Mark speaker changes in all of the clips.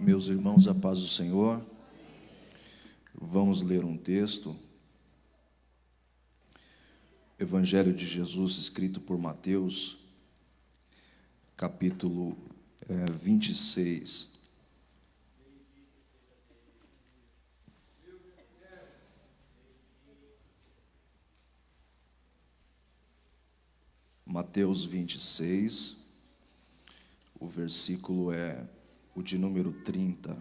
Speaker 1: Meus irmãos, a paz do Senhor. Vamos ler um texto. Evangelho de Jesus, escrito por Mateus, capítulo 26. Mateus 26, o versículo é o de número 30.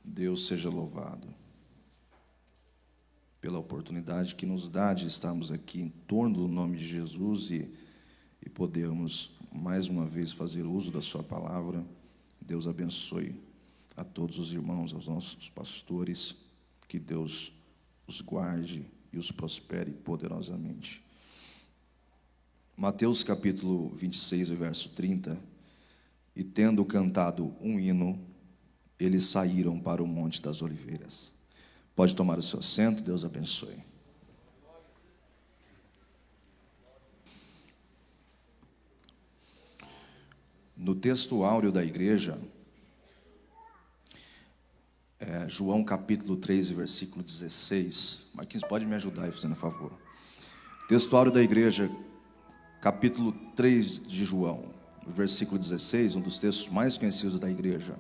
Speaker 1: Deus seja louvado pela oportunidade que nos dá de estarmos aqui em torno do nome de Jesus e podermos mais uma vez fazer uso da sua palavra. Deus abençoe a todos os irmãos, aos nossos pastores, que Deus os guarde e os prospere poderosamente. Mateus capítulo 26, verso 30. E tendo cantado um hino, eles saíram para o Monte das Oliveiras. Pode tomar o seu assento, Deus abençoe. No texto áureo da igreja, João capítulo 3, versículo 16. Marquinhos, pode me ajudar aí, fazendo favor. Texto áureo da igreja, capítulo 3 de João, versículo 16, um dos textos mais conhecidos da igreja.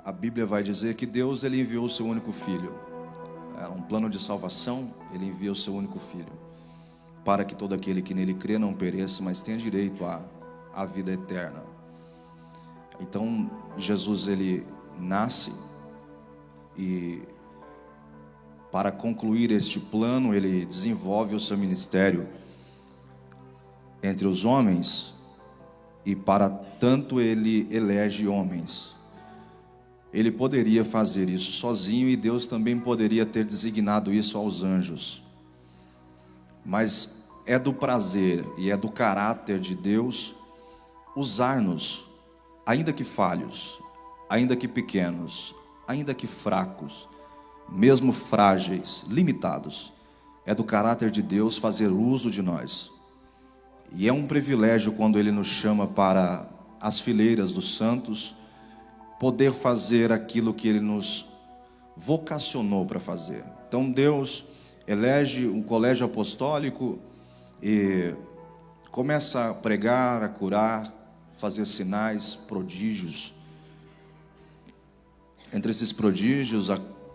Speaker 1: A Bíblia vai dizer que Deus ele enviou o seu único filho. É um plano de salvação, ele envia o seu único filho, para que todo aquele que nele crê não pereça, mas tenha direito à vida eterna. Então, Jesus ele nasce e, para concluir este plano, ele desenvolve o seu ministério entre os homens, e para tanto ele elege homens. Ele poderia fazer isso sozinho, e Deus também poderia ter designado isso aos anjos. Mas é do prazer e é do caráter de Deus usar-nos, ainda que falhos, ainda que pequenos, ainda que fracos, mesmo frágeis, limitados. É do caráter de Deus fazer uso de nós. E é um privilégio quando Ele nos chama para as fileiras dos santos, poder fazer aquilo que Ele nos vocacionou para fazer. Então Deus elege um colégio apostólico e começa a pregar, a curar, fazer sinais, prodígios. Entre esses prodígios,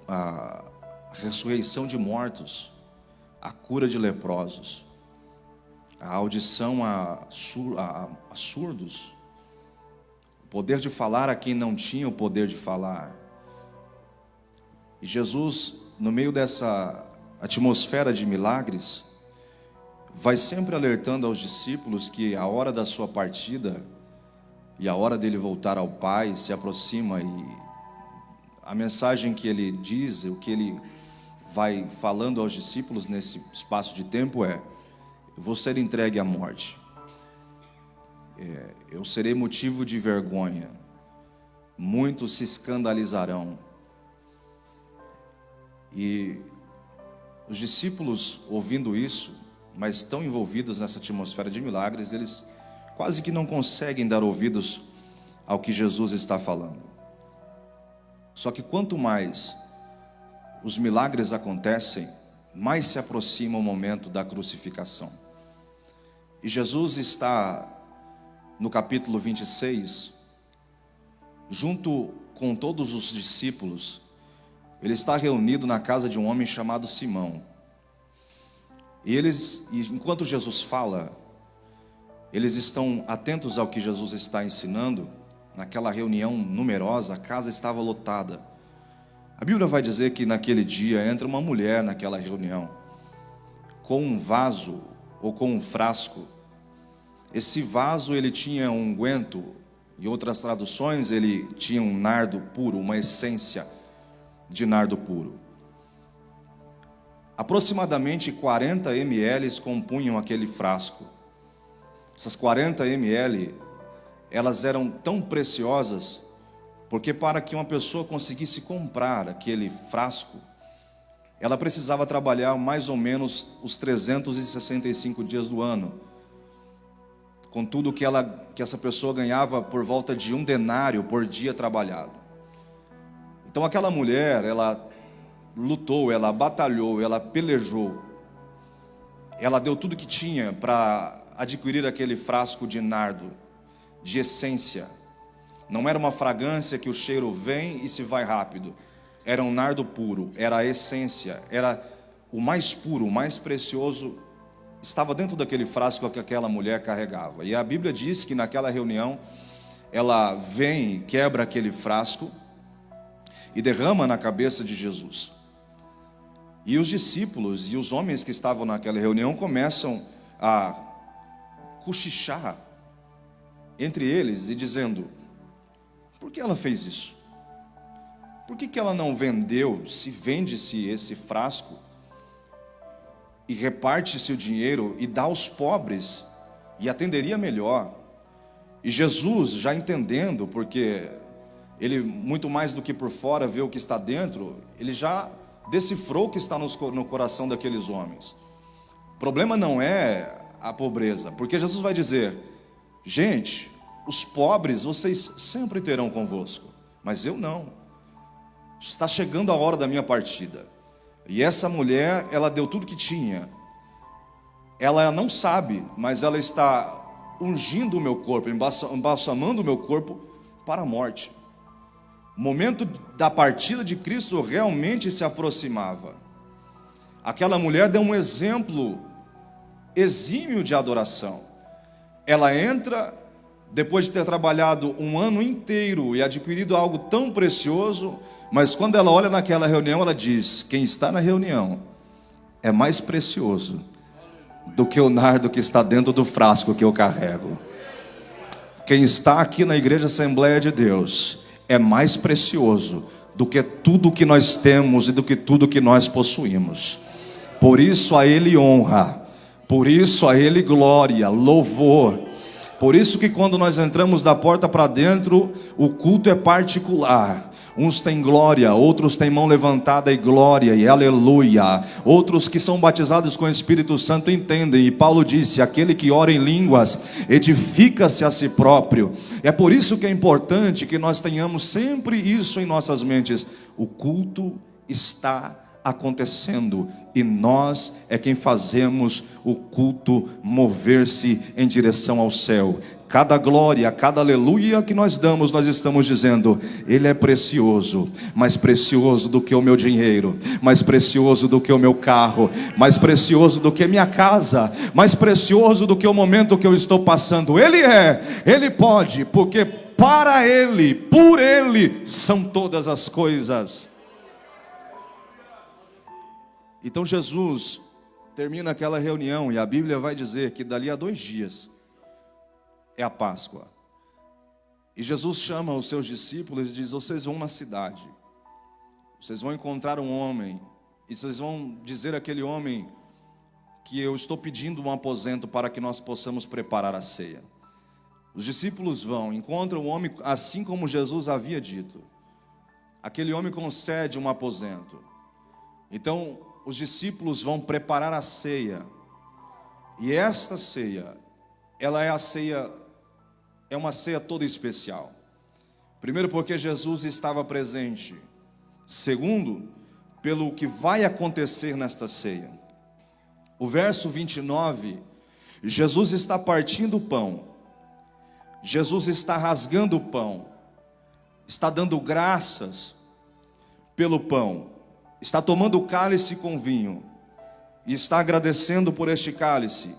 Speaker 1: a ressurreição de mortos, a cura de leprosos, a audição a surdos, o poder de falar a quem não tinha o poder de falar. E Jesus, no meio dessa atmosfera de milagres, vai sempre alertando aos discípulos que a hora da sua partida e a hora dele voltar ao Pai se aproxima, e a mensagem que ele diz, o que ele vai falando aos discípulos nesse espaço de tempo é: eu vou ser entregue à morte, eu serei motivo de vergonha, muitos se escandalizarão. E os discípulos, ouvindo isso, mas tão envolvidos nessa atmosfera de milagres, eles quase que não conseguem dar ouvidos ao que Jesus está falando. Só que quanto mais os milagres acontecem, mais se aproxima o momento da crucificação. E Jesus está no capítulo 26, junto com todos os discípulos. Ele está reunido na casa de um homem chamado Simão. E enquanto Jesus fala, eles estão atentos ao que Jesus está ensinando. Naquela reunião numerosa, a casa estava lotada. A Bíblia vai dizer que naquele dia entra uma mulher naquela reunião, com um vaso ou com um frasco. Esse vaso ele tinha um unguento, em outras traduções ele tinha um nardo puro, uma essência de nardo puro. Aproximadamente 40 ml compunham aquele frasco. Essas 40 ml, elas eram tão preciosas, porque para que uma pessoa conseguisse comprar aquele frasco, ela precisava trabalhar mais ou menos os 365 dias do ano. com tudo que essa pessoa ganhava por volta de 1 denário por dia trabalhado. Então aquela mulher, ela lutou, ela batalhou, ela pelejou, ela deu tudo que tinha para adquirir aquele frasco de nardo, de essência. Não era uma fragrância que o cheiro vem e se vai rápido, era um nardo puro, era a essência, era o mais puro, o mais precioso, estava dentro daquele frasco que aquela mulher carregava. E a Bíblia diz que naquela reunião, ela vem, quebra aquele frasco e derrama na cabeça de Jesus. E os discípulos e os homens que estavam naquela reunião começam a cochichar entre eles e dizendo: por que ela fez isso? Por que ela não vendeu, se vende-se esse frasco e reparte-se o dinheiro e dá aos pobres, e atenderia melhor? E Jesus, já entendendo, porque ele, muito mais do que por fora, vê o que está dentro, ele já decifrou o que está no coração daqueles homens. O problema não é a pobreza, porque Jesus vai dizer: gente, os pobres vocês sempre terão convosco, mas eu não. Está chegando a hora da minha partida. E essa mulher, ela deu tudo que tinha. Ela não sabe, mas ela está ungindo o meu corpo, embalsamando o meu corpo para a morte. O momento da partida de Cristo realmente se aproximava. Aquela mulher deu um exemplo exímio de adoração. Ela entra, depois de ter trabalhado um ano inteiro e adquirido algo tão precioso, mas quando ela olha naquela reunião, ela diz: quem está na reunião é mais precioso do que o nardo que está dentro do frasco que eu carrego. Quem está aqui na Igreja Assembleia de Deus é mais precioso do que tudo que nós temos e do que tudo que nós possuímos. Por isso a Ele honra, por isso a Ele glória, louvor. Por isso que quando nós entramos da porta para dentro, o culto é particular. Uns têm glória, outros têm mão levantada e glória e aleluia. Outros que são batizados com o Espírito Santo entendem. E Paulo disse: aquele que ora em línguas edifica-se a si próprio. É por isso que é importante que nós tenhamos sempre isso em nossas mentes. O culto está acontecendo e nós é quem fazemos o culto mover-se em direção ao céu. Cada glória, cada aleluia que nós damos, nós estamos dizendo: Ele é precioso, mais precioso do que o meu dinheiro, mais precioso do que o meu carro, mais precioso do que minha casa, mais precioso do que o momento que eu estou passando. Ele é, Ele pode, porque para Ele, por Ele, são todas as coisas. Então Jesus termina aquela reunião e a Bíblia vai dizer que dali a 2 dias é a Páscoa. E Jesus chama os seus discípulos e diz: vocês vão na cidade, vocês vão encontrar um homem, e vocês vão dizer àquele homem que eu estou pedindo um aposento para que nós possamos preparar a ceia. Os discípulos vão, encontram o homem assim como Jesus havia dito. Aquele homem concede um aposento. Então os discípulos vão preparar a ceia. E esta ceia, ela é a ceia, é uma ceia toda especial. Primeiro, porque Jesus estava presente. Segundo, pelo que vai acontecer nesta ceia. O verso 29, Jesus está partindo o pão. Jesus está rasgando o pão. Está dando graças pelo pão. Está tomando o cálice com vinho. E está agradecendo por este cálice.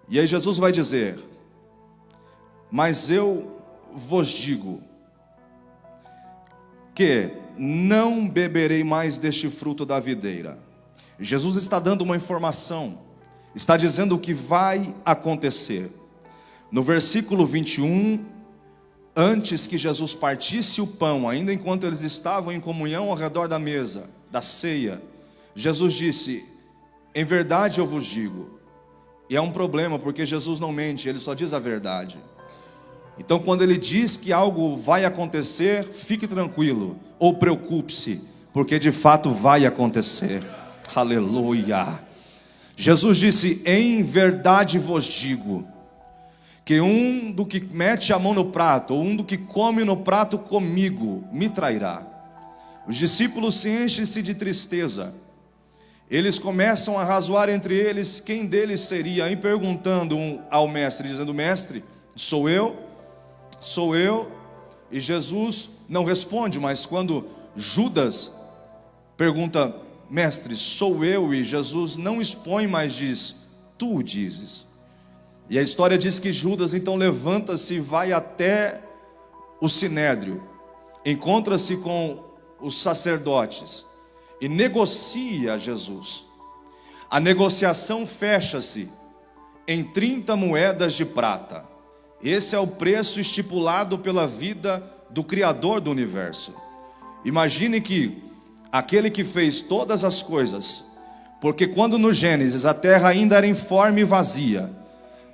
Speaker 1: E aí Jesus vai dizer: mas eu vos digo que não beberei mais deste fruto da videira. Jesus está dando uma informação, está dizendo o que vai acontecer. No versículo 21, antes que Jesus partisse o pão, ainda enquanto eles estavam em comunhão ao redor da mesa, da ceia, Jesus disse: em verdade eu vos digo. E é um problema, porque Jesus não mente, Ele só diz a verdade. Então quando Ele diz que algo vai acontecer, fique tranquilo, ou preocupe-se, porque de fato vai acontecer. Aleluia. Jesus disse: em verdade vos digo, que um do que mete a mão no prato, ou um do que come no prato comigo, me trairá. Os discípulos se enchem-se de tristeza. Eles começam a razoar entre eles quem deles seria, e perguntando ao mestre, dizendo: mestre, sou eu? Sou eu? E Jesus não responde, mas quando Judas pergunta: mestre, sou eu? E Jesus não expõe, mas diz: tu o dizes. E a história diz que Judas então levanta-se e vai até o sinédrio, encontra-se com os sacerdotes e negocia Jesus. A negociação fecha-se em 30 moedas de prata. Esse é o preço estipulado pela vida do Criador do universo. Imagine que aquele que fez todas as coisas, porque quando no Gênesis a terra ainda era informe e vazia,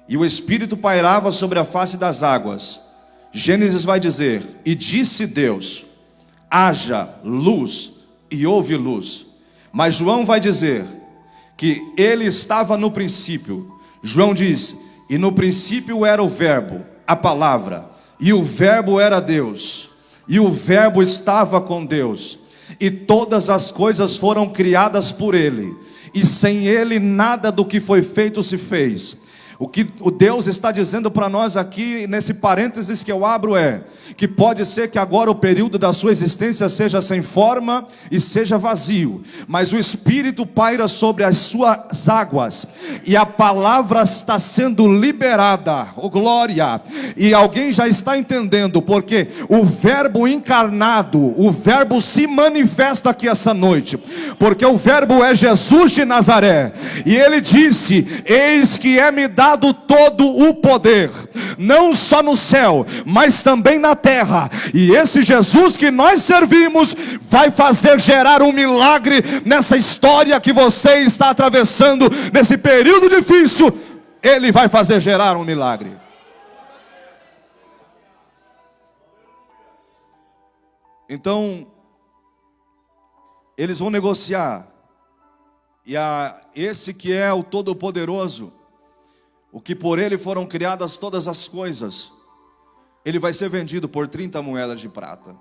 Speaker 1: e o Espírito pairava sobre a face das águas, Gênesis vai dizer: e disse Deus, haja luz, e houve luz. Mas João vai dizer que ele estava no princípio. João diz: e no princípio era o verbo, a palavra, e o verbo era Deus, e o verbo estava com Deus, e todas as coisas foram criadas por ele, e sem ele nada do que foi feito se fez. O que o Deus está dizendo para nós aqui, nesse parênteses que eu abro, é que pode ser que agora o período da sua existência seja sem forma e seja vazio, mas o Espírito paira sobre as suas águas, e a palavra está sendo liberada, oh glória, e alguém já está entendendo, porque o verbo encarnado, o verbo se manifesta aqui essa noite, porque o verbo é Jesus de Nazaré, e ele disse: eis que é-me dado todo o poder, não só no céu, mas também na terra. E esse Jesus que nós servimos vai fazer gerar um milagre nessa história que você está atravessando, nesse período difícil. Ele vai fazer gerar um milagre. Então eles vão negociar, e esse que é o Todo-Poderoso, o que por ele foram criadas todas as coisas, ele vai ser vendido por 30 moedas de prata.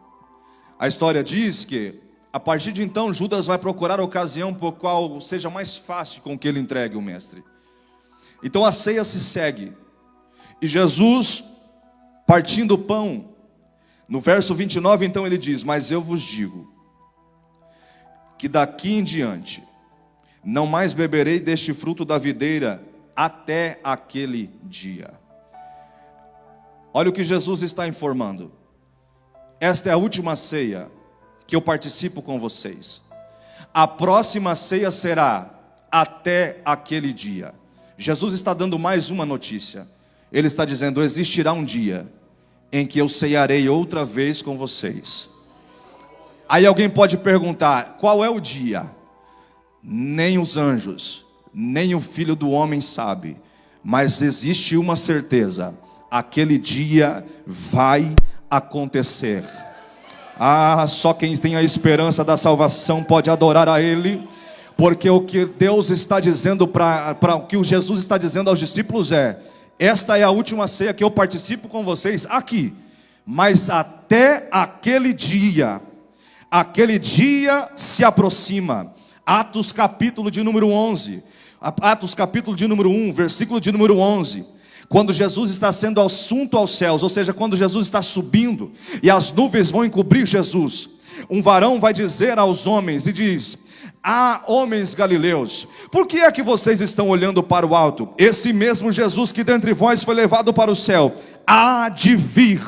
Speaker 1: A história diz que a partir de então Judas vai procurar a ocasião por qual seja mais fácil com que ele entregue o mestre. Então a ceia se segue, e Jesus, partindo o pão, no verso 29 então ele diz: mas eu vos digo que daqui em diante não mais beberei deste fruto da videira até aquele dia. Olha o que Jesus está informando: esta é a última ceia que eu participo com vocês. A próxima ceia será até aquele dia. Jesus está dando mais uma notícia. Ele está dizendo: existirá um dia em que eu cearei outra vez com vocês. Aí alguém pode perguntar: qual é o dia? Nem os anjos, nem o Filho do Homem sabe, mas existe uma certeza: aquele dia vai acontecer. Só quem tem a esperança da salvação pode adorar a Ele, porque o que Deus está dizendo, o que Jesus está dizendo aos discípulos é: esta é a última ceia que eu participo com vocês aqui, mas até aquele dia se aproxima. Atos capítulo de número 11, Atos capítulo de número 1, versículo de número 11, quando Jesus está sendo assunto aos céus, ou seja, quando Jesus está subindo, e as nuvens vão encobrir Jesus, um varão vai dizer aos homens, e diz: homens galileus, por que é que vocês estão olhando para o alto? Esse mesmo Jesus que dentre vós foi levado para o céu, há de vir,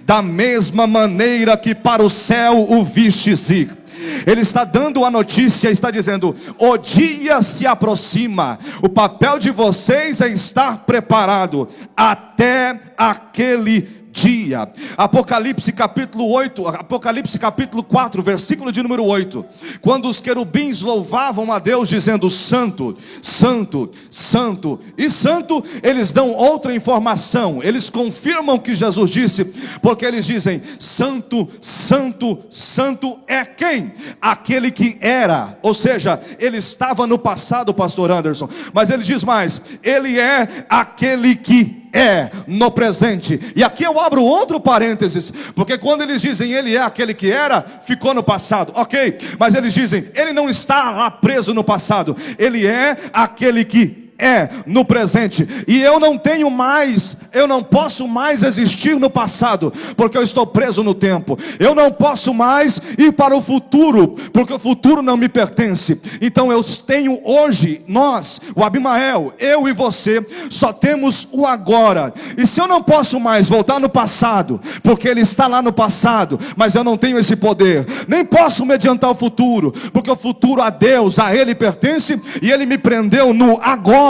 Speaker 1: da mesma maneira que para o céu o vistes ir. Ele está dando a notícia, está dizendo: o dia se aproxima, o papel de vocês é estar preparado até aquele dia. Apocalipse capítulo 8, Apocalipse capítulo 4, versículo de número 8, quando os querubins louvavam a Deus dizendo: santo, santo, santo e santo, eles dão outra informação, eles confirmam o que Jesus disse, porque eles dizem: santo, santo, santo é quem? Aquele que era, ou seja, ele estava no passado, pastor Anderson, mas ele diz mais: ele é aquele que
Speaker 2: é no presente. E aqui eu abro outro parênteses, porque quando eles dizem ele é aquele que era, ficou no passado, ok, mas eles dizem, ele não está lá preso no passado, ele é aquele que é no presente. E eu não posso mais existir no passado, porque eu estou preso no tempo. Eu não posso mais ir para o futuro, porque o futuro não me pertence. Então eu tenho hoje, nós, o Abimael, eu e você, só temos o agora. E se eu não posso mais voltar no passado, porque ele está lá no passado, mas eu não tenho esse poder, nem posso me adiantar ao futuro, porque o futuro a Deus, a ele pertence, e ele me prendeu no agora.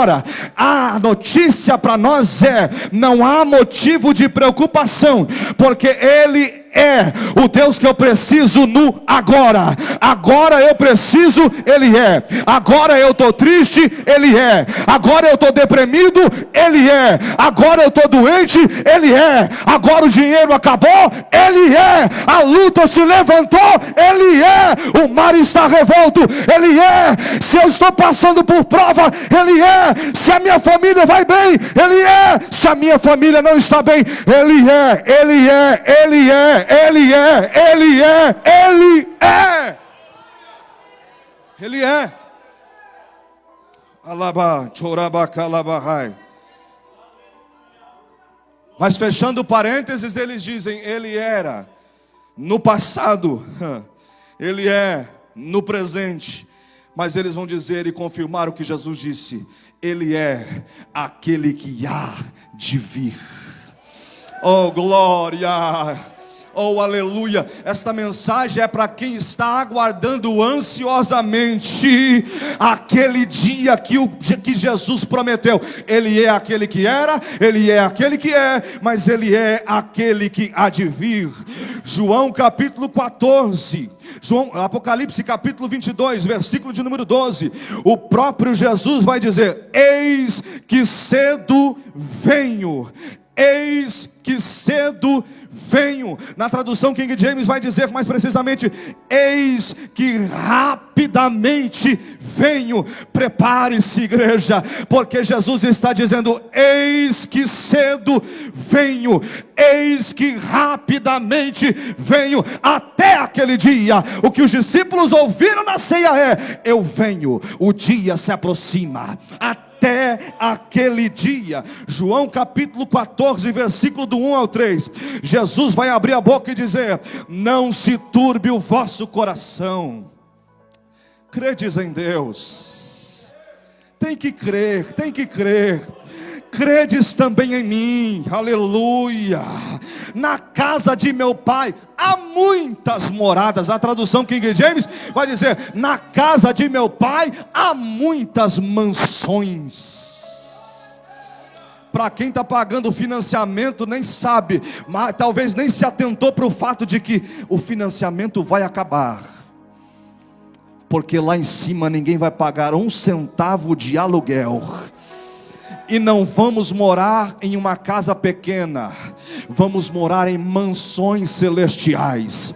Speaker 2: A notícia para nós é: não há motivo de preocupação, porque ele é o Deus que eu preciso no agora. Agora eu preciso, ele é. Agora eu estou triste, ele é. Agora eu estou deprimido, ele é. Agora eu estou doente, ele é. Agora o dinheiro acabou, ele é. A luta se levantou, ele é. O mar está revolto, ele é. Se eu estou passando por prova, ele é. Se a minha família vai bem, ele é. Se a minha família não está bem, ele é. Ele é, ele é. Ele é, ele é, ele é. Ele é. Alaba, choraba, calabahai. Mas fechando parênteses, eles dizem, ele era no passado, ele é no presente. Mas eles vão dizer e confirmar o que Jesus disse: ele é aquele que há de vir. Oh, glória! Oh, aleluia. Esta mensagem é para quem está aguardando ansiosamente aquele dia que Jesus prometeu. Ele é aquele que era, ele é aquele que é, mas ele é aquele que há de vir. João capítulo 14, Apocalipse capítulo 22, versículo de número 12. O próprio Jesus vai dizer: eis que cedo venho, eis que cedo venho. Na tradução King James vai dizer mais precisamente: eis que rapidamente venho. Prepare-se, igreja, porque Jesus está dizendo: eis que cedo venho, eis que rapidamente venho. Até aquele dia, o que os discípulos ouviram na ceia é: eu venho, o dia se aproxima. Até aquele dia. João capítulo 14, versículo do 1 ao 3. Jesus vai abrir a boca e dizer: não se turbe o vosso coração. Credes em Deus. Tem que crer, tem que crer. Credes também em mim, aleluia. Na casa de meu pai há muitas moradas. A tradução King James vai dizer: na casa de meu pai há muitas mansões. Para quem está pagando o financiamento nem sabe, mas talvez nem se atentou para o fato de que o financiamento vai acabar, porque lá em cima ninguém vai pagar um centavo de aluguel. E não vamos morar em uma casa pequena, vamos morar em mansões celestiais.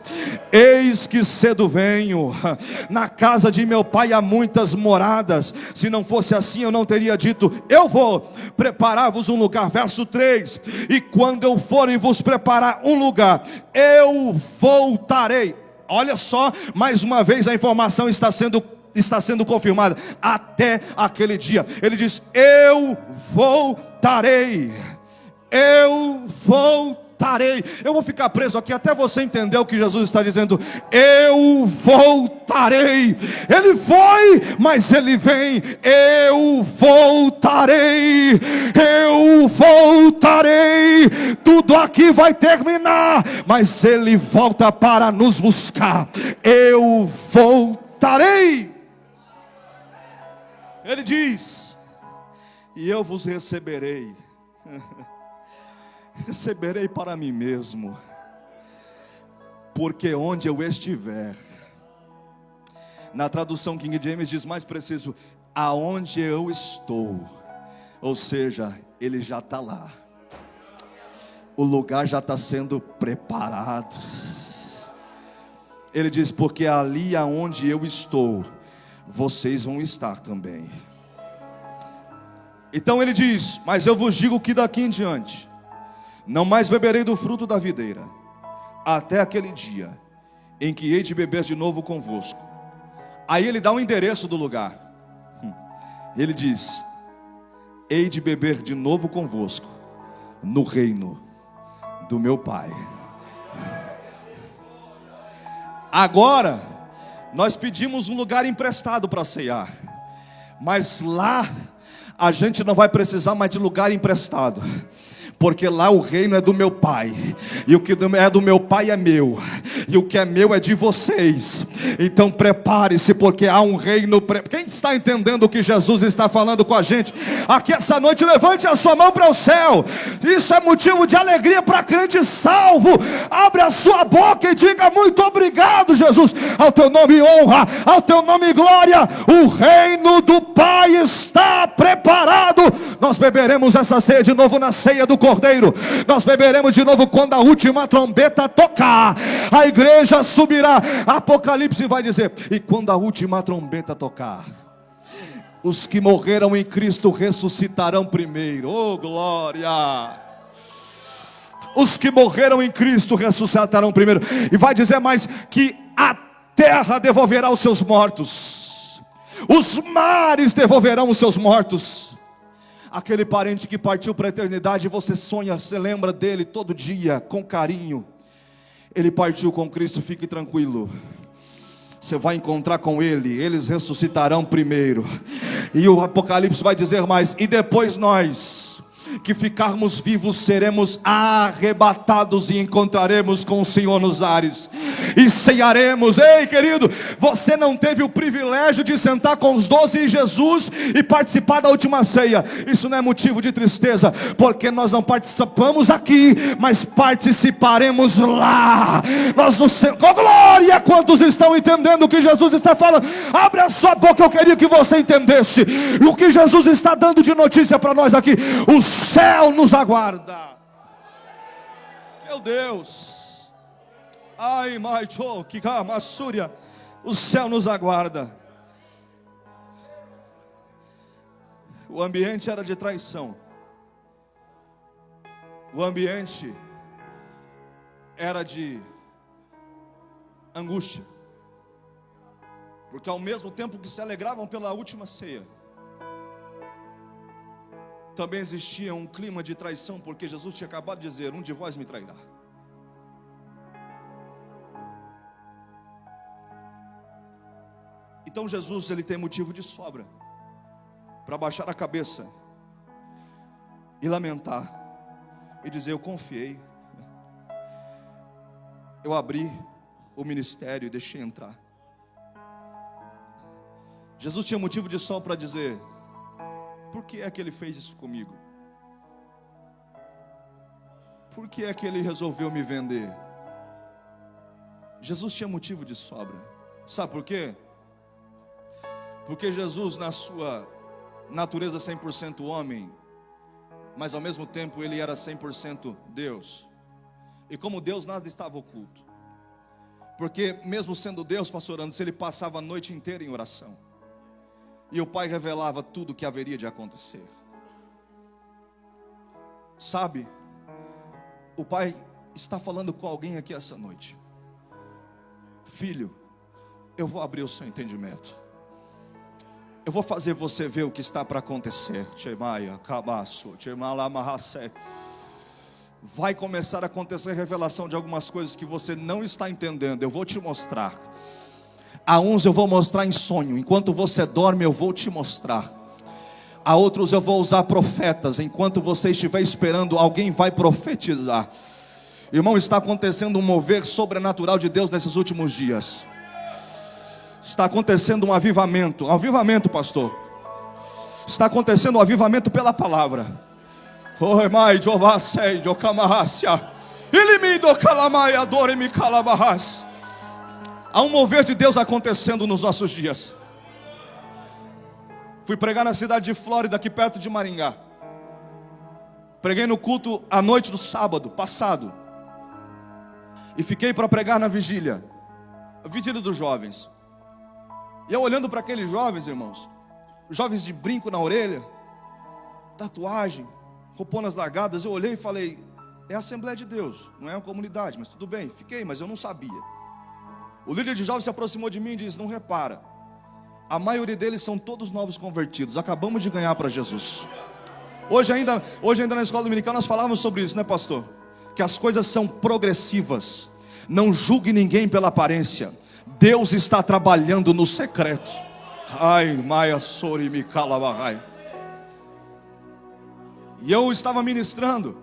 Speaker 2: Eis que cedo venho, na casa de meu pai há muitas moradas. Se não fosse assim, eu não teria dito: eu vou preparar-vos um lugar. Verso 3: e quando eu for e vos preparar um lugar, eu voltarei. Olha só, mais uma vez a informação está sendo confirmada. Até aquele dia, ele diz: eu voltarei, eu voltarei. Eu vou ficar preso aqui até você entender o que Jesus está dizendo. Eu voltarei. Ele foi, mas ele vem. Eu voltarei, eu voltarei. Tudo aqui vai terminar, mas ele volta para nos buscar. Eu voltarei. Ele diz: e eu vos receberei. Receberei para mim mesmo, porque onde eu estiver. Na tradução King James diz mais preciso: aonde eu estou. Ou seja, ele já está lá, o lugar já está sendo preparado. Ele diz: porque ali aonde eu estou, vocês vão estar também. Então ele diz: mas eu vos digo que daqui em diante não mais beberei do fruto da videira, até aquele dia em que hei de beber de novo convosco. Aí ele dá um endereço do lugar. Ele diz: hei de beber de novo convosco no reino do meu Pai. Agora nós pedimos um lugar emprestado para ceiar, mas lá a gente não vai precisar mais de lugar emprestado, porque lá o reino é do meu Pai, e o que é do meu Pai é meu, e o que é meu é de vocês. Então prepare-se, porque há um reino. Quem está entendendo o que Jesus está falando com a gente aqui essa noite? Levante a sua mão para o céu. Isso é motivo de alegria para crente salvo. Abre a sua boca e diga: muito obrigado, Jesus, ao teu nome honra, ao teu nome glória. O reino do Pai está preparado. Nós beberemos essa ceia de novo na ceia do Cordeiro. Nós beberemos de novo quando a última trombeta tocar. A igreja subirá. Apocalipse vai dizer: e quando a última trombeta tocar, os que morreram em Cristo ressuscitarão primeiro. Oh glória! Os que morreram em Cristo ressuscitarão primeiro. E vai dizer mais que a terra devolverá os seus mortos, os mares devolverão os seus mortos. Aquele parente que partiu para a eternidade, você sonha, você lembra dele todo dia, com carinho. Ele partiu com Cristo, fique tranquilo. Você vai encontrar com ele, eles ressuscitarão primeiro. E o Apocalipse vai dizer mais: e depois nós, que ficarmos vivos, seremos arrebatados e encontraremos com o Senhor nos ares, e ceiaremos. Ei querido, você não teve o privilégio de sentar com os 12 em Jesus e participar da última ceia. Isso não é motivo de tristeza, porque nós não participamos aqui, mas participaremos lá. Nós no céu, com glória. Quantos estão entendendo o que Jesus está falando? Abre a sua boca, eu queria que você entendesse o que Jesus está dando de notícia para nós aqui. O céu nos aguarda. Meu Deus. Ai, Maicho, Kikamassúria. O céu nos aguarda. O ambiente era de traição. O ambiente era de angústia. Porque ao mesmo tempo que se alegravam pela última ceia, também existia um clima de traição, porque Jesus tinha acabado de dizer: um de vós me trairá. Então Jesus, ele tem motivo de sobra para baixar a cabeça e lamentar e dizer: eu confiei, eu abri o ministério e deixei entrar. Jesus tinha motivo de sobra para dizer: por que é que ele fez isso comigo? Por que é que ele resolveu me vender? Jesus tinha motivo de sobra. Sabe por quê? Porque Jesus, na sua natureza 100% homem, mas ao mesmo tempo ele era 100% Deus. E como Deus, nada estava oculto. Porque mesmo sendo Deus, pastor Anderson, ele passava a noite inteira em oração. E o Pai revelava tudo o que haveria de acontecer. Sabe, o Pai está falando com alguém aqui essa noite: filho, eu vou abrir o seu entendimento. Eu vou fazer você ver o que está para acontecer. Vai começar a acontecer revelação de algumas coisas que você não está entendendo. Eu vou te mostrar. A uns eu vou mostrar em sonho, enquanto você dorme eu vou te mostrar. A outros eu vou usar profetas, enquanto você estiver esperando alguém vai profetizar. Irmão, está acontecendo um mover sobrenatural de Deus nesses últimos dias. Está acontecendo um avivamento. Avivamento, pastor. Está acontecendo um avivamento pela palavra. Oh, mai, Jeová, sei, Jocamarrácia. Ilimido calamai, adore-me calabarras. Há um mover de Deus acontecendo nos nossos dias. Fui pregar na cidade de Flórida, aqui perto de Maringá. Preguei no culto à noite do sábado passado. E fiquei para pregar na vigília. A vigília dos jovens. E eu olhando para aqueles jovens, irmãos, jovens de brinco na orelha, tatuagem, rouponas largadas. Eu olhei e falei, é a Assembleia de Deus, não é uma comunidade, mas tudo bem. Fiquei, mas eu não sabia. O líder de jovens se aproximou de mim e disse, não repara, a maioria deles são todos novos convertidos, acabamos de ganhar para Jesus. Hoje ainda na escola dominical nós falávamos sobre isso, né, pastor? Que as coisas são progressivas. Não julgue ninguém pela aparência. Deus está trabalhando no secreto. Ai, Maia Sori me calabarrai. E eu estava ministrando.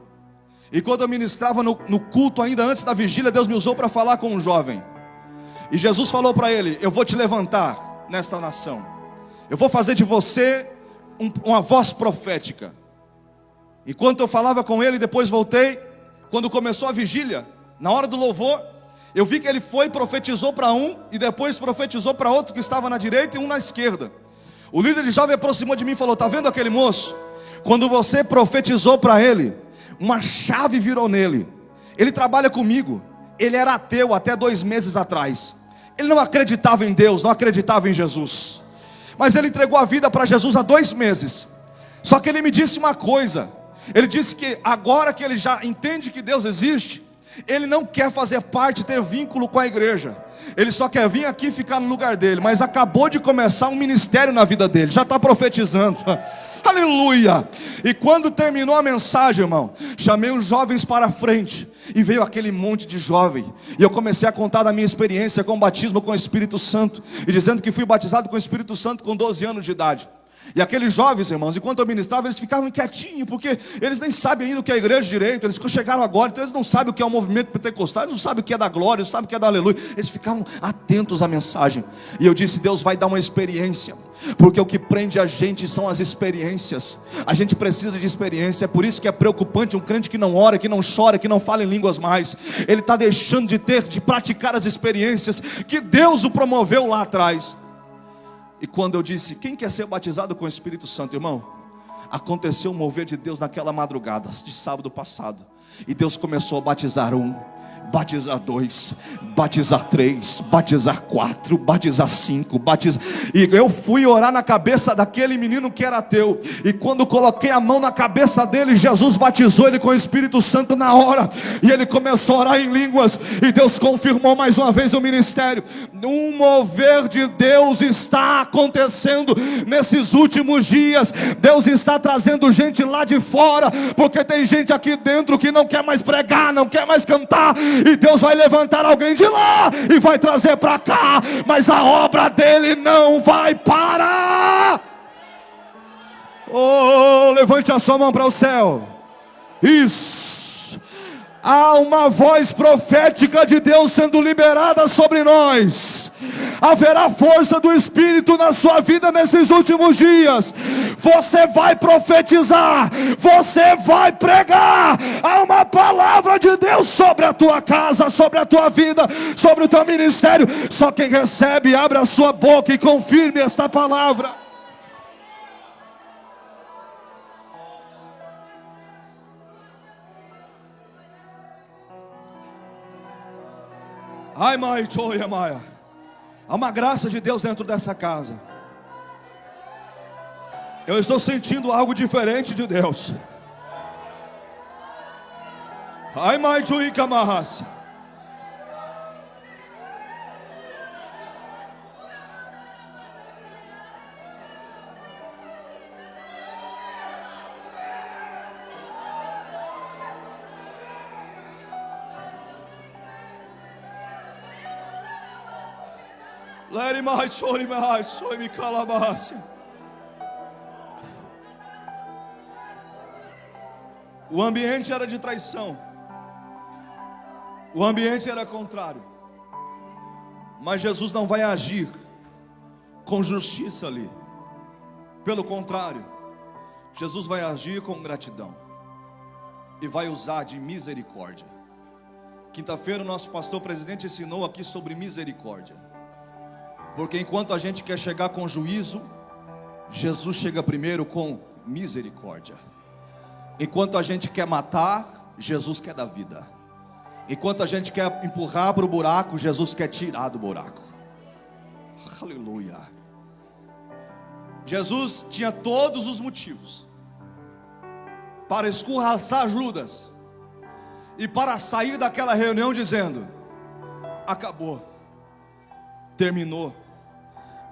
Speaker 2: E quando eu ministrava no culto, ainda antes da vigília, Deus me usou para falar com um jovem. E Jesus falou para ele, eu vou te levantar nesta nação. Eu vou fazer de você uma voz profética. Enquanto eu falava com ele, depois voltei. Quando começou a vigília, na hora do louvor, eu vi que ele foi e profetizou para um, e depois profetizou para outro que estava na direita e um na esquerda. O líder de jovem aproximou de mim e falou, está vendo aquele moço? Quando você profetizou para ele, uma chave virou nele. Ele trabalha comigo. Ele era ateu até 2 meses atrás. Ele não acreditava em Deus, não acreditava em Jesus. Mas ele entregou a vida para Jesus há 2 meses. Só que ele me disse uma coisa. Ele disse que agora que ele já entende que Deus existe, ele não quer fazer parte, ter vínculo com a igreja. Ele só quer vir aqui e ficar no lugar dele. Mas acabou de começar um ministério na vida dele. Já está profetizando. Aleluia. E quando terminou a mensagem, irmão, chamei os jovens para a frente. E veio aquele monte de jovem. E eu comecei a contar da minha experiência com o batismo com o Espírito Santo. E dizendo que fui batizado com o Espírito Santo com 12 anos de idade. E aqueles jovens, irmãos, enquanto eu ministrava, eles ficavam quietinhos, porque eles nem sabem ainda o que é a igreja direito. Eles chegaram agora, então eles não sabem o que é o movimento pentecostal, eles não sabem o que é da glória, eles não sabem o que é da aleluia. Eles ficavam atentos à mensagem. E eu disse, Deus vai dar uma experiência, porque o que prende a gente são as experiências. A gente precisa de experiência. É por isso que é preocupante um crente que não ora, que não chora, que não fala em línguas mais. Ele está deixando de praticar as experiências que Deus o promoveu lá atrás. E quando eu disse, quem quer ser batizado com o Espírito Santo, irmão? Aconteceu um mover de Deus naquela madrugada de sábado passado. E Deus começou a batizar 1, batizar 2, batizar 3, batizar 4, batizar 5, E eu fui orar na cabeça daquele menino que era ateu. E quando coloquei a mão na cabeça dele, Jesus batizou ele com o Espírito Santo na hora. E ele começou a orar em línguas. E Deus confirmou mais uma vez o ministério. Um mover de Deus está acontecendo nesses últimos dias. Deus está trazendo gente lá de fora, porque tem gente aqui dentro que não quer mais pregar, não quer mais cantar. E Deus vai levantar alguém de lá e vai trazer para cá, mas a obra dele não vai parar. Oh, levante a sua mão para o céu. Isso. Há uma voz profética de Deus sendo liberada sobre nós. Haverá força do Espírito na sua vida nesses últimos dias. Você vai profetizar, você vai pregar. Há uma palavra de Deus sobre a tua casa, sobre a tua vida, sobre o teu ministério. Só quem recebe, abre a sua boca e confirme esta palavra. Ai, mãe, joia, maia. Há uma graça de Deus dentro dessa casa. Eu estou sentindo algo diferente de Deus. Ai, mãe, joia, camarraça. O ambiente era de traição. O ambiente era contrário. Mas Jesus não vai agir com justiça ali. Pelo contrário, Jesus vai agir com gratidão e vai usar de misericórdia. Quinta-feira o nosso pastor presidente ensinou aqui sobre misericórdia. Porque enquanto a gente quer chegar com juízo, Jesus chega primeiro com misericórdia. Enquanto a gente quer matar, Jesus quer dar vida. Enquanto a gente quer empurrar para o buraco, Jesus quer tirar do buraco. Aleluia. Jesus tinha todos os motivos para escorraçar Judas e para sair daquela reunião dizendo: acabou, terminou,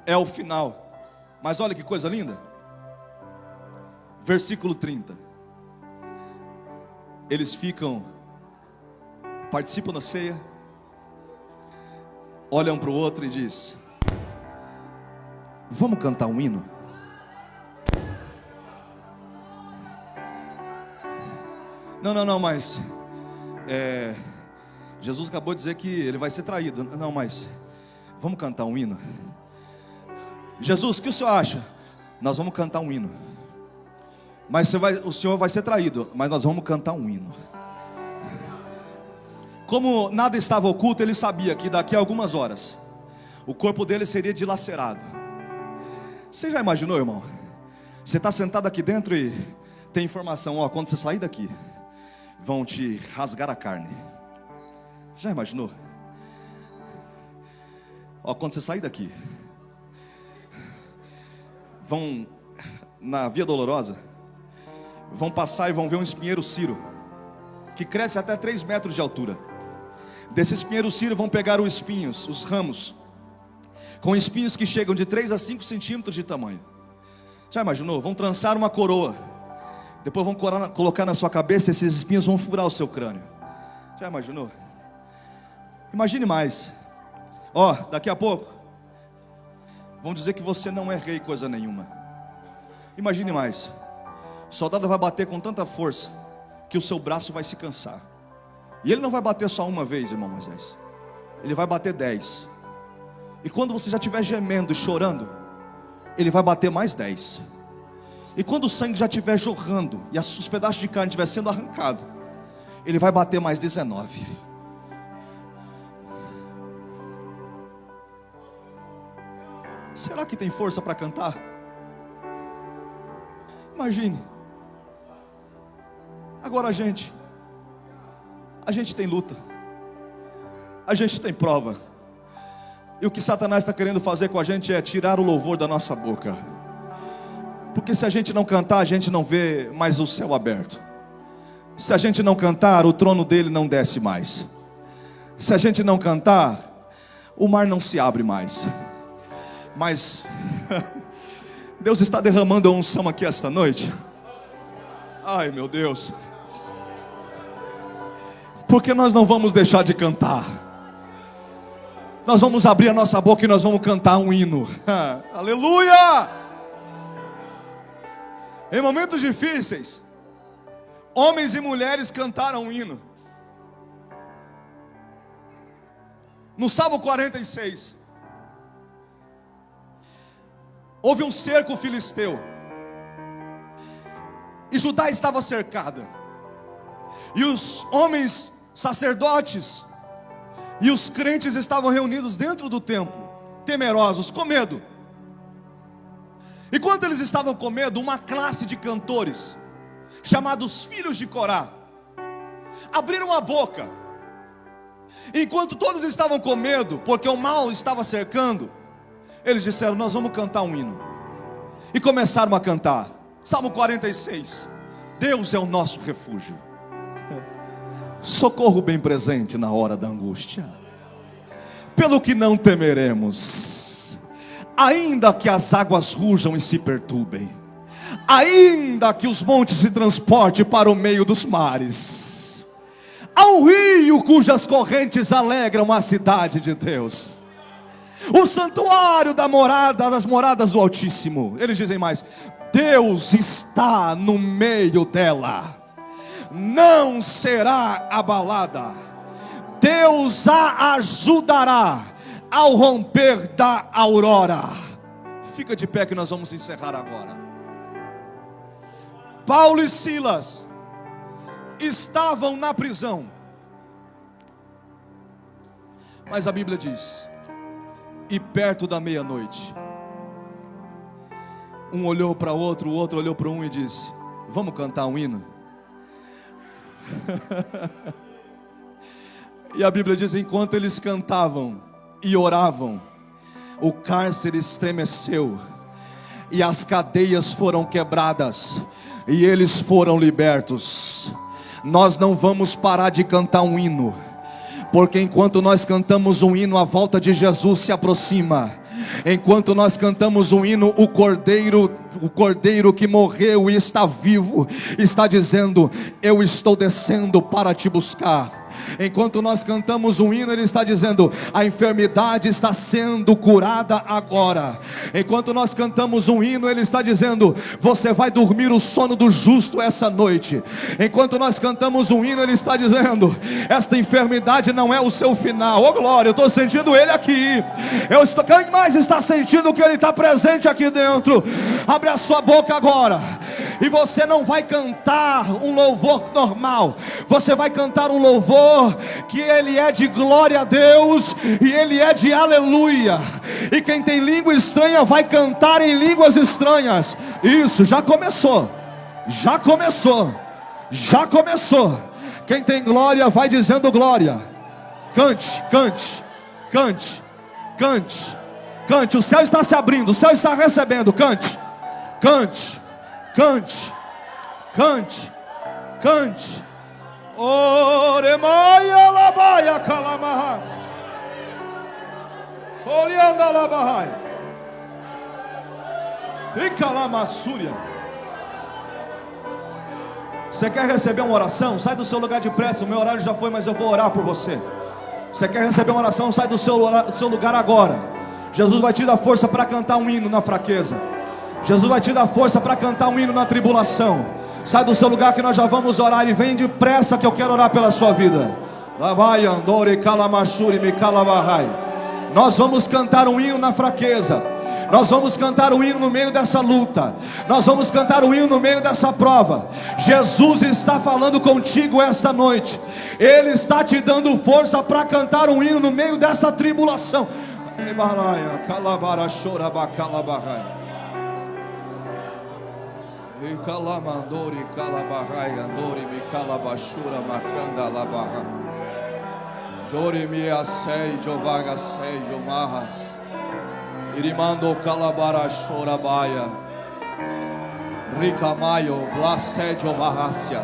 Speaker 2: é o final. Mas olha que coisa linda, versículo 30. Eles participam da ceia, olham um para o outro e diz: vamos cantar um hino? Não, mas Jesus acabou de dizer que ele vai ser traído. Não, mas vamos cantar um hino? Jesus, o que o senhor acha? Nós vamos cantar um hino. Mas o senhor vai ser traído, mas nós vamos cantar um hino. Como nada estava oculto, ele sabia que daqui a algumas horas o corpo dele seria dilacerado. Você já imaginou, irmão? Você está sentado aqui dentro e tem informação: ó, quando você sair daqui, vão te rasgar a carne. Já imaginou? Ó, quando você sair daqui, vão na Via Dolorosa, vão passar e vão ver um espinheiro ciro, que cresce até 3 metros de altura. Desse espinheiro ciro vão pegar os espinhos, os ramos, com espinhos que chegam de 3 a 5 centímetros de tamanho. Já imaginou? Vão trançar uma coroa, depois vão colocar na sua cabeça, esses espinhos vão furar o seu crânio. Já imaginou? Imagine mais. Ó, daqui a pouco vão dizer que você não é rei coisa nenhuma. Imagine mais. O soldado vai bater com tanta força que o seu braço vai se cansar. E ele não vai bater só uma vez, irmão Moisés. Ele vai bater 10. E quando você já estiver gemendo e chorando, ele vai bater mais 10. E quando o sangue já estiver jorrando e os pedaços de carne estiver sendo arrancado, ele vai bater mais 19. Será que tem força para cantar? Imagine. Agora a gente tem luta, a gente tem prova, e o que Satanás está querendo fazer com a gente é tirar o louvor da nossa boca. Porque se a gente não cantar, a gente não vê mais o céu aberto. Se a gente não cantar, o trono dele não desce mais. Se a gente não cantar, o mar não se abre mais. Mas Deus está derramando a unção aqui esta noite. Ai, meu Deus. Porque nós não vamos deixar de cantar. Nós vamos abrir a nossa boca e nós vamos cantar um hino. Aleluia! Em momentos difíceis, homens e mulheres cantaram um hino. No Salmo 46, houve um cerco filisteu, e Judá estava cercada, e os homens sacerdotes e os crentes estavam reunidos dentro do templo, temerosos, com medo. E quando eles estavam com medo, uma classe de cantores, chamados filhos de Corá, abriram a boca. Enquanto todos estavam com medo, porque o mal estava cercando, eles disseram: nós vamos cantar um hino. E começaram a cantar. Salmo 46. Deus é o nosso refúgio, socorro bem presente na hora da angústia. Pelo que não temeremos, ainda que as águas rujam e se perturbem, ainda que os montes se transportem para o meio dos mares, há um rio cujas correntes alegram a cidade de Deus, o santuário das moradas do Altíssimo. Eles dizem mais: Deus está no meio dela, não será abalada. Deus a ajudará ao romper da aurora. Fica de pé que nós vamos encerrar agora. Paulo e Silas estavam na prisão, mas a Bíblia diz: e perto da meia-noite, um olhou para o outro olhou para um e disse: vamos cantar um hino? E a Bíblia diz: enquanto eles cantavam e oravam, o cárcere estremeceu e as cadeias foram quebradas. e eles foram libertos. Nós não vamos parar de cantar um hino, porque enquanto nós cantamos um hino, a volta de Jesus se aproxima. Enquanto nós cantamos um hino, o Cordeiro que morreu e está vivo, está dizendo: eu estou descendo para te buscar. Enquanto nós cantamos um hino, ele está dizendo: a enfermidade está sendo curada agora. Enquanto nós cantamos um hino, ele está dizendo: você vai dormir o sono do justo essa noite. Enquanto nós cantamos um hino, ele está dizendo: esta enfermidade não é o seu final. Oh glória, eu estou sentindo ele aqui. Quem mais está sentindo que ele está presente aqui dentro? Abre a sua boca agora. E você não vai cantar um louvor normal, você vai cantar um louvor que ele é de glória a Deus e ele é de aleluia. E quem tem língua estranha vai cantar em línguas estranhas. Isso, já começou. Já começou. Já começou. Quem tem glória vai dizendo glória. Cante, cante, cante, cante, cante. O céu está se abrindo, o céu está recebendo. Cante, cante, cante, cante, cante. Oremaia labaia calamahas. Olianda labahai. E calamassúria. Você quer receber uma oração? Sai do seu lugar de pressa. O meu horário já foi, mas eu vou orar por você. Você quer receber uma oração? Sai do seu lugar agora. Jesus vai te dar força para cantar um hino na fraqueza. Jesus vai te dar força para cantar um hino na tribulação. Sai do seu lugar que nós já vamos orar. E vem depressa que eu quero orar pela sua vida. Nós vamos cantar um hino na fraqueza. Nós vamos cantar um hino no meio dessa luta. Nós vamos cantar um hino no meio dessa prova. Jesus está falando contigo esta noite. Ele está te dando força para cantar um hino no meio dessa tribulação. Calamandori calabarrai andori mi calabashura macanda labarra. Jori mi assei jovaga sei jomarras. Irimando calabarashora baia. Ricamayo blasejo marracia.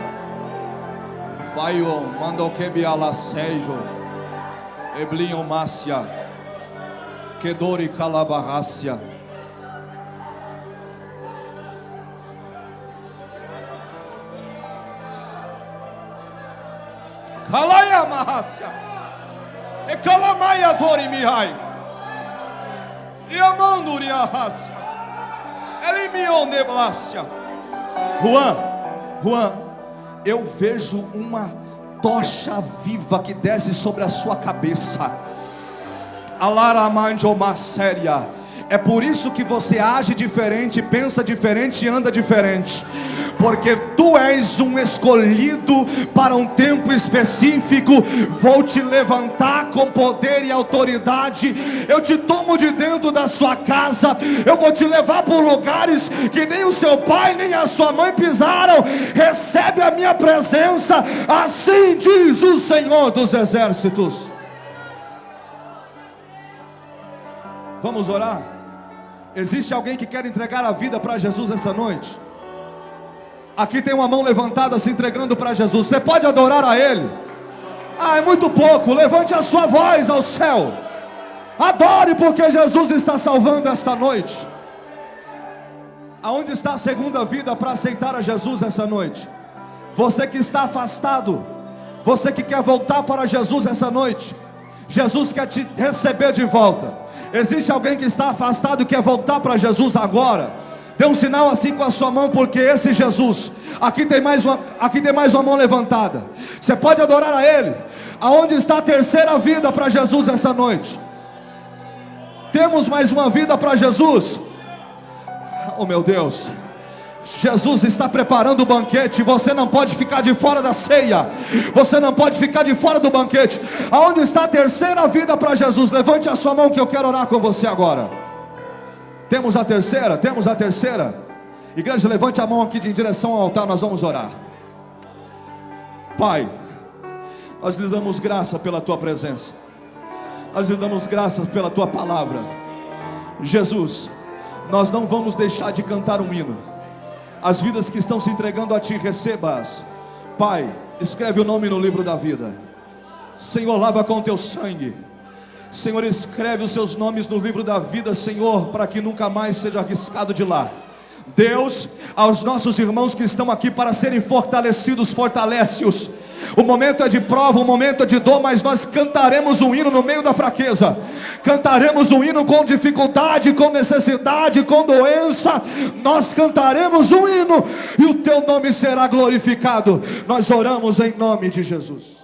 Speaker 2: Faio mando kebi alasejo. Eblinho mácia. Kedori calabarracia. Kalaya Mahasya, e Kalamaya Dori Mihai, e Amanduri Ahasya, Elimion Neblasya. Juan, eu vejo uma tocha viva que desce sobre a sua cabeça. Alaramanjo Maséria. É por isso que você age diferente, pensa diferente e anda diferente. Porque tu és um escolhido para um tempo específico. Vou te levantar com poder e autoridade. Eu te tomo de dentro da sua casa. Eu vou te levar por lugares que nem o seu pai nem a sua mãe pisaram. Recebe a minha presença. Assim diz o Senhor dos Exércitos. Vamos orar? Existe alguém que quer entregar a vida para Jesus essa noite? Aqui tem uma mão levantada se entregando para Jesus. Você pode adorar a Ele? Ah, é muito pouco. Levante a sua voz ao céu. Adore, porque Jesus está salvando esta noite. Aonde está a segunda vida para aceitar a Jesus essa noite? Você que está afastado, você que quer voltar para Jesus essa noite, Jesus quer te receber de volta. Existe alguém que está afastado e quer voltar para Jesus agora? Dê um sinal assim com a sua mão, porque esse Jesus, aqui tem mais uma mão levantada. Você pode adorar a Ele. Aonde está a terceira vida para Jesus essa noite? Temos mais uma vida para Jesus. Oh meu Deus, Jesus está preparando o banquete. Você não pode ficar de fora da ceia. Você não pode ficar de fora do banquete. Aonde está a terceira vida para Jesus? Levante a sua mão que eu quero orar com você agora. Temos a terceira? Temos a terceira? Igreja, levante a mão aqui em direção ao altar. Nós vamos orar. Pai, nós lhe damos graça pela tua presença. Nós lhe damos graça pela tua palavra. Jesus, nós não vamos deixar de cantar um hino. As vidas que estão se entregando a Ti, receba-as. Pai, escreve o nome no livro da vida. Senhor, lava com Teu sangue. Senhor, escreve os seus nomes no livro da vida, Senhor, para que nunca mais seja arriscado de lá. Deus, aos nossos irmãos que estão aqui para serem fortalecidos, fortalece-os. O momento é de prova, o momento é de dor, mas nós cantaremos um hino no meio da fraqueza. Cantaremos um hino com dificuldade, com necessidade, com doença. Nós cantaremos um hino e o Teu nome será glorificado. Nós oramos em nome de Jesus.